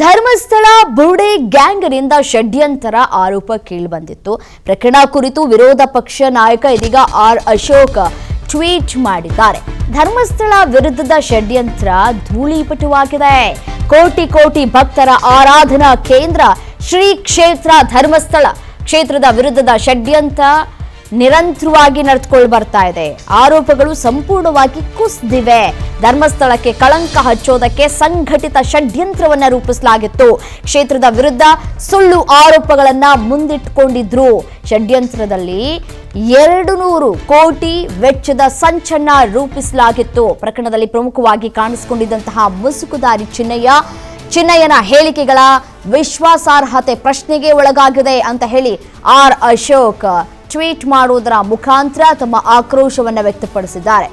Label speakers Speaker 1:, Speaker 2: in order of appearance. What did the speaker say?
Speaker 1: ಧರ್ಮಸ್ಥಳ ಬುರುಡೆ ಗ್ಯಾಂಗ್ನಿಂದ ಷಡ್ಯಂತರ ಆರೋಪ ಕೇಳಿಬಂದಿತ್ತು. ಪ್ರಕರಣ ಕುರಿತು ವಿರೋಧ ಪಕ್ಷ ನಾಯಕ ಇದೀಗ ಆರ್ ಅಶೋಕ್ ಟ್ವೀಟ್ ಮಾಡಿದ್ದಾರೆ. ಧರ್ಮಸ್ಥಳ ವಿರುದ್ಧದ ಷಡ್ಯಂತ್ರ ಧೂಳೀಪಟವಾಗಿದೆ. ಕೋಟಿ ಕೋಟಿ ಭಕ್ತರ ಆರಾಧನಾ ಕೇಂದ್ರ ಶ್ರೀ ಕ್ಷೇತ್ರ ಧರ್ಮಸ್ಥಳ ಕ್ಷೇತ್ರದ ವಿರುದ್ಧದ ಷಡ್ಯಂತ್ರ ನಿರಂತರವಾಗಿ ನಡೆದುಕೊಂಡು ಬರ್ತಾ ಇದೆ. ಆರೋಪಗಳು ಸಂಪೂರ್ಣವಾಗಿ ಕುಸಿದಿವೆ. ಧರ್ಮಸ್ಥಳಕ್ಕೆ ಕಳಂಕ ಹಚ್ಚೋದಕ್ಕೆ ಸಂಘಟಿತ ಷಡ್ಯಂತ್ರವನ್ನ ರೂಪಿಸಲಾಗಿತ್ತು. ಕ್ಷೇತ್ರದ ವಿರುದ್ಧ ಸುಳ್ಳು ಆರೋಪಗಳನ್ನ ಮುಂದಿಟ್ಟುಕೊಂಡಿದ್ರು. ಷಡ್ಯಂತ್ರದಲ್ಲಿ 200 ಕೋಟಿ ವೆಚ್ಚದ ಸಂಚನ್ನ ರೂಪಿಸಲಾಗಿತ್ತು. ಪ್ರಕರಣದಲ್ಲಿ ಪ್ರಮುಖವಾಗಿ ಕಾಣಿಸಿಕೊಂಡಿದ್ದಂತಹ ಮುಸುಕುದಾರಿ ಚಿನ್ನಯ್ಯನ ಹೇಳಿಕೆಗಳ ವಿಶ್ವಾಸಾರ್ಹತೆ ಪ್ರಶ್ನೆಗೆ ಒಳಗಾಗಿದೆ ಅಂತ ಹೇಳಿ ಆರ್ ಅಶೋಕ್ ಟ್ವೀಟ್ ಮಾಡುವುದರ ಮುಖಾಂತರ ತಮ್ಮ ಆಕ್ರೋಶವನ್ನು ವ್ಯಕ್ತಪಡಿಸಿದ್ದಾರೆ.